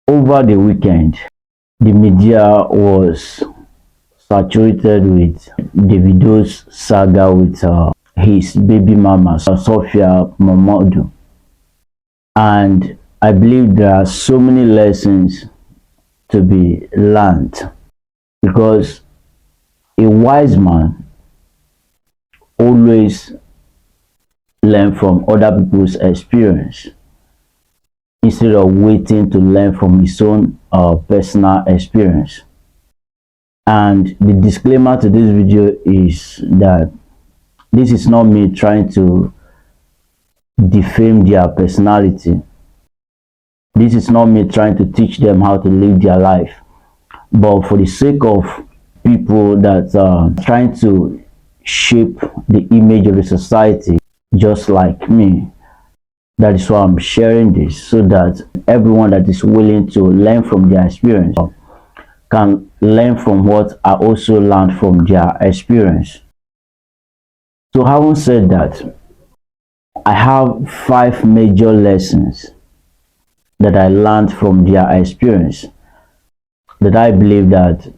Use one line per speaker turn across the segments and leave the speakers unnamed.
Over the weekend, the media was saturated with Davido's saga with his baby mama, Sophia Momodu. And I believe there are so many lessons to be learned because a wise man always learn from other people's experience instead of waiting to learn from his own personal experience. And the disclaimer to this video is that this is not me trying to defame their personality. This is not me trying to teach them how to live their life. But for the sake of people that are trying to shape the image of the society just like me, that is why I'm sharing this, so that everyone that is willing to learn from their experience can learn from what I also learned from their experience. So having said that, I have 5 major lessons that I learned from their experience that I believe that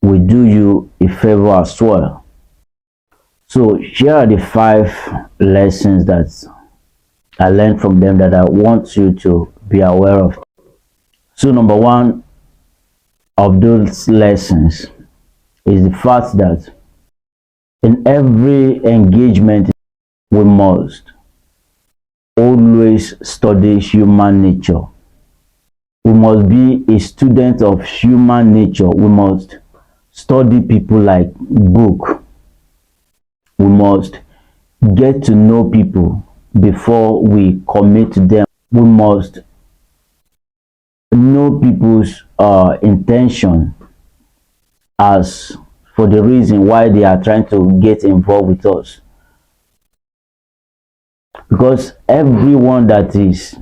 will do you a favor as well. So here are the 5 lessons that I learned from them that I want you to be aware of. So number 1 of those lessons is the fact that in every engagement we must always study human nature. We must be a student of human nature. We must study people like book. We must get to know people before we commit to them. We must know people's intention as for the reason why they are trying to get involved with us. Because everyone that is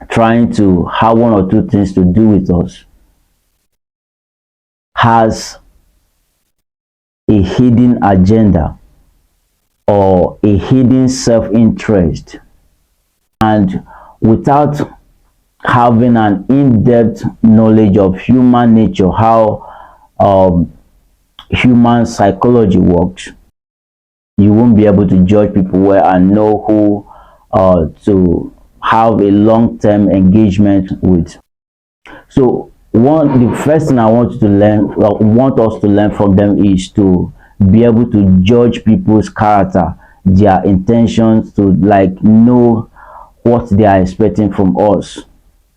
trying to have 1 or 2 things to do with us has a hidden agenda or a hidden self-interest, and without having an in-depth knowledge of human nature, how human psychology works, you won't be able to judge people well and know who to have a long-term engagement with. So the first thing I want you to learn, want us to learn from them, is to be able to judge people's character, their intentions, to like know what they are expecting from us.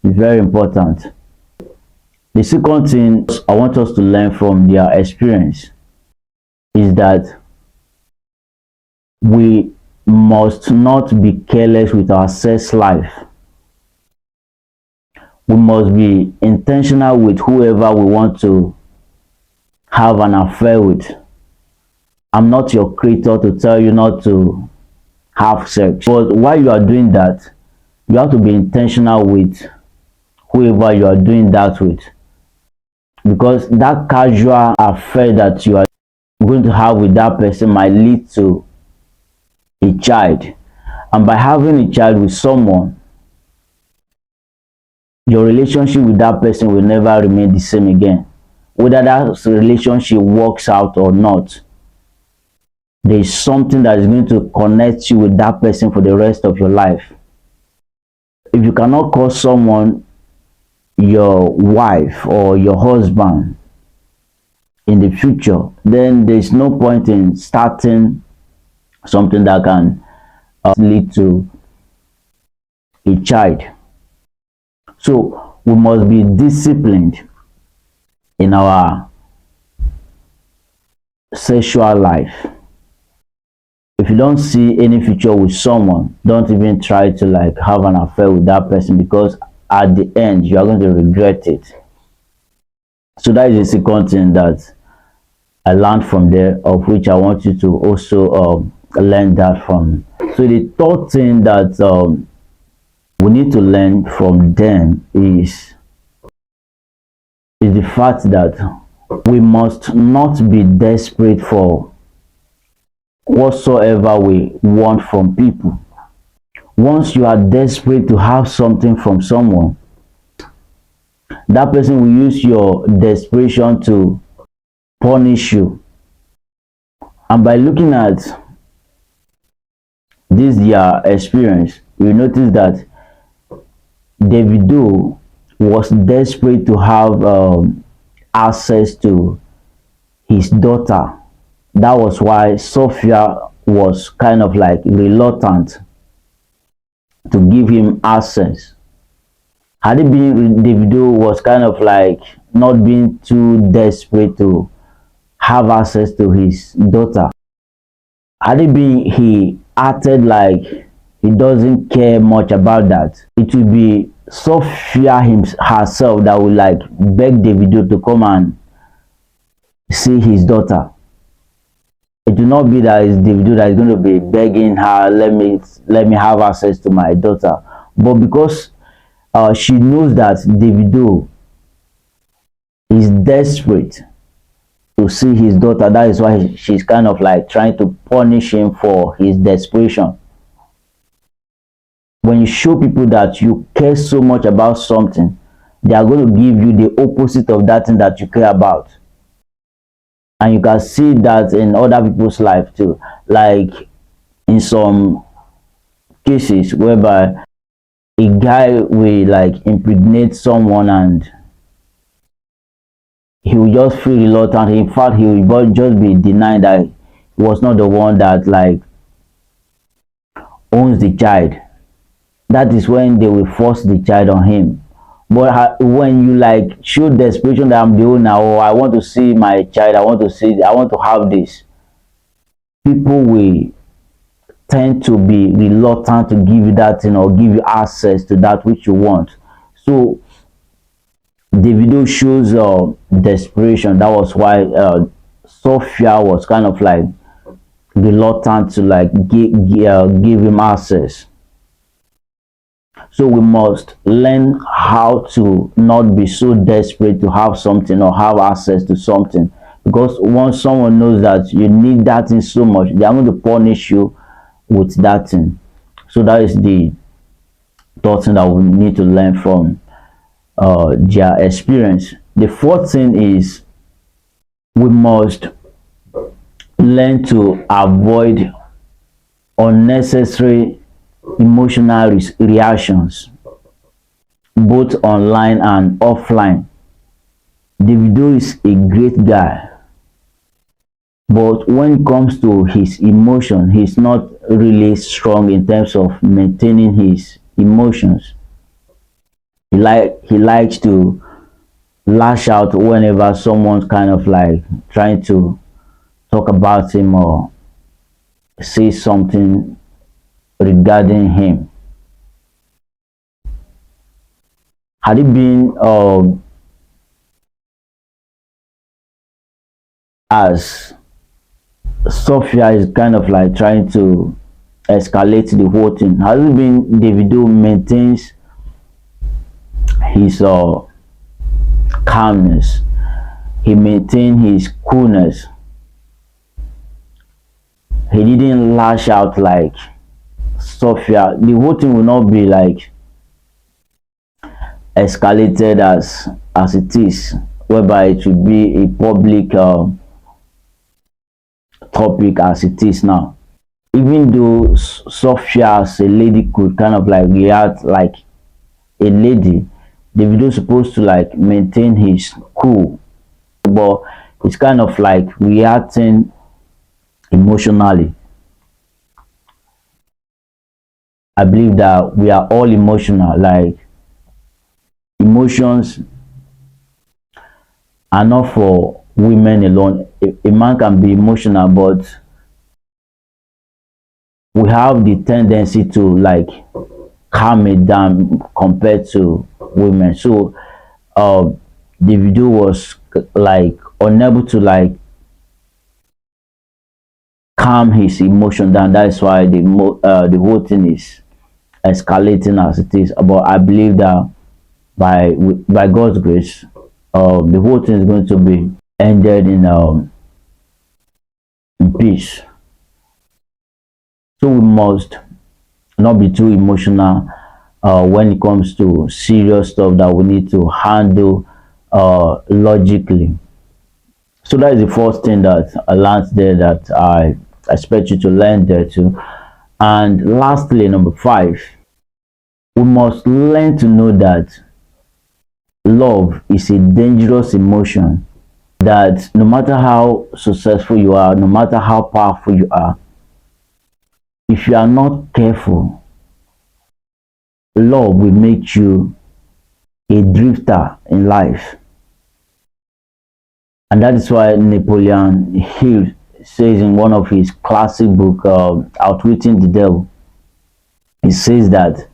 It's very important. The second thing I want us to learn from their experience is that we must not be careless with our sex life. We must be intentional with whoever we want to have an affair with. I'm not your creator to tell you not to have sex, but while you are doing that, you have to be intentional with whoever you are doing that with, because that casual affair that you are going to have with that person might lead to a child, and by having a child with someone, your relationship with that person will never remain the same again. Whether that relationship works out or not, there is something that is going to connect you with that person for the rest of your life. If you cannot call someone your wife or your husband in the future, then there is no point in starting something that can lead to a child. So we must be disciplined in our sexual life. If you don't see any future with someone, don't even try to like have an affair with that person, because at the end you are going to regret it. So that is the second thing that I learned from there, of which I want you to also learn that from. So the third thing that we need to learn from them is the fact that we must not be desperate for whatsoever we want from people. Once you are desperate to have something from someone, that person will use your desperation to punish you. And by looking at this their experience, you notice that Davido was desperate to have access to his daughter. That was why Sophia was kind of like reluctant to give him access. Had it been Davido was kind of like not being too desperate to have access to his daughter, had it been he acted like he doesn't care much about that, it would be Sophia herself that would like beg Davido to come and see his daughter. It will not be that it's Davido that is going to be begging her, let me have access to my daughter. But because she knows that Davido is desperate to see his daughter, that is why she's kind of like trying to punish him for his desperation. When you show people that you care so much about something, they are going to give you the opposite of that thing that you care about. And you can see that in other people's life too, like in some cases whereby a guy will like impregnate someone and he will just feel reluctant. In fact, he will just be denying that he was not the one that like owns the child. That is when they will force the child on him. But when you like show desperation that I'm the owner, or I want to see my child, I want to have this, people will tend to be reluctant to give you that thing or give you access to that which you want. So Davido shows desperation. That was why Sophia was kind of like reluctant to like give him access. So we must learn how to not be so desperate to have something or have access to something, because once someone knows that you need that thing so much, they are going to punish you with that thing. So that is the third thing that we need to learn from their experience. The fourth thing is we must learn to avoid unnecessary emotional reactions, both online and offline. Davido is a great guy, but when it comes to his emotion, he's not really strong in terms of maintaining his emotions. He likes to lash out whenever someone's kind of like trying to talk about him or say something regarding him. Had it been as Sophia is kind of like trying to escalate the whole thing, has it been Davido maintains his calmness, he maintained his coolness, he didn't lash out like Sophia, the whole thing will not be like escalated as it is, whereby it will be a public topic as it is now. Even though Sophia as a lady could kind of like react like a lady, Davido is supposed to like maintain his cool, but it's kind of like reacting emotionally. I believe that we are all emotional. Like, emotions are not for women alone. A man can be emotional, but we have the tendency to like calm it down compared to women. So the video was like unable to like calm his emotion down. That's why the whole thing is escalating as it is. But I believe that by God's grace, the whole thing is going to be ended in peace. So we must not be too emotional when it comes to serious stuff that we need to handle logically. So that is the first thing that I learned there, that I expect you to learn there too. And lastly, number 5, we must learn to know that love is a dangerous emotion, that no matter how successful you are, no matter how powerful you are, if you are not careful, love will make you a drifter in life. And that is why Napoleon Hill says in one of his classic book, Outwitting the Devil, he says that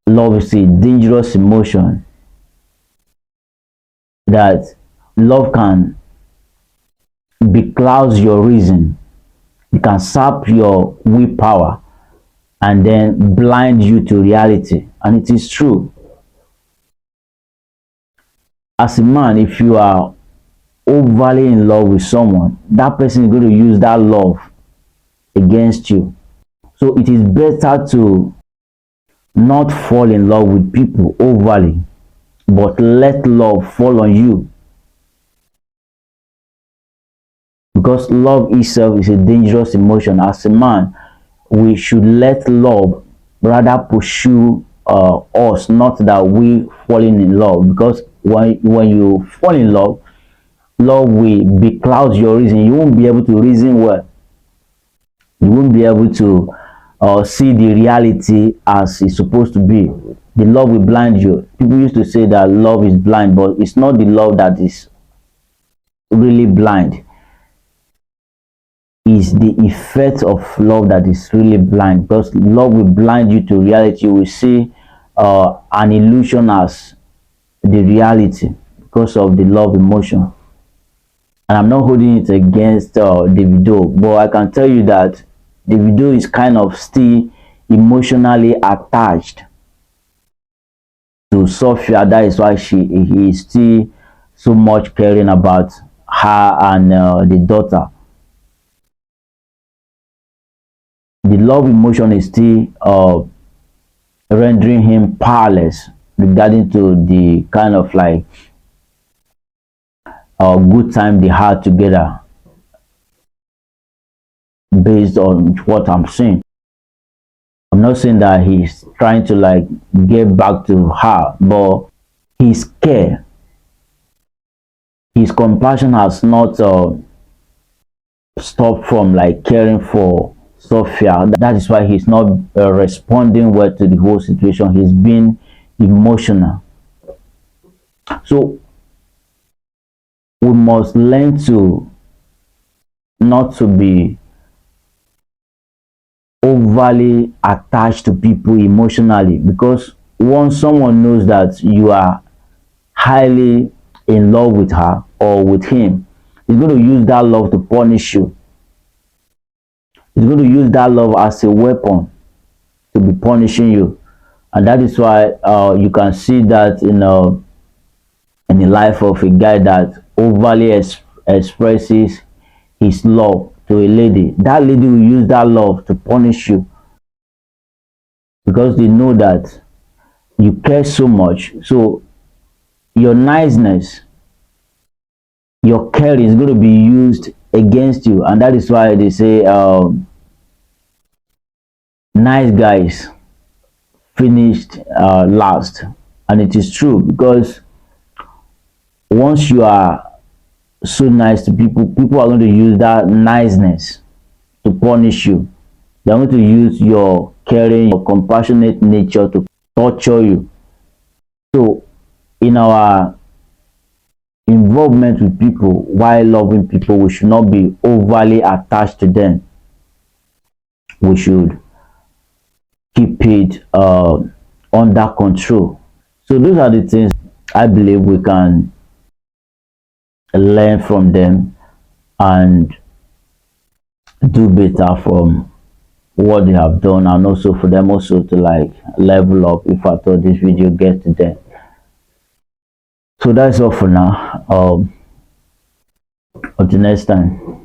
love is a dangerous emotion, that love can becloud your reason, it can sap your willpower, and then blind you to reality. And it is true. As a man, if you are overly in love with someone, that person is going to use that love against you. So it is better to not fall in love with people overly, but let love fall on you, because love itself is a dangerous emotion. As a man, we should let love rather pursue us, not that we falling in love, because when you fall in love, love will becloud your reason. You won't be able to reason well, you won't be able to see the reality as it's supposed to be. The love will blind you. People used to say that love is blind, but it's not the love that is really blind, is the effect of love that is really blind, because love will blind you to reality. You will see an illusion as the reality because of the love emotion. And I'm not holding it against Davido, but I can tell you that Davido is kind of still emotionally attached to Sophia. That is why he is still so much caring about her and the daughter. The love emotion is still rendering him powerless regarding to the kind of like good time they had together, based on what I'm saying. I'm not saying that he's trying to like get back to her, but his care, his compassion has not stopped from like caring for Sophia. That is why he's not responding well to the whole situation. He's been emotional. So we must learn to not to be overly attached to people emotionally, because once someone knows that you are highly in love with her or with him, he's going to use that love to punish you. He's going to use that love as a weapon to be punishing you. And that is why you can see that in the life of a guy that overly expresses his love to a lady. That lady will use that love to punish you, because they know that you care so much. So your niceness, your caring is going to be used against you. And that is why they say nice guys finished last. And it is true, because once you are so nice to people, people are going to use that niceness to punish you. They're going to use your caring, your compassionate nature to torture you. So in our involvement with people while loving people, we should not be overly attached to them. We should keep it under control. So those are the things I believe we can learn from them and do better from what they have done, and also for them also to like level up if I thought this video gets to them. So that's all for now. Until next time.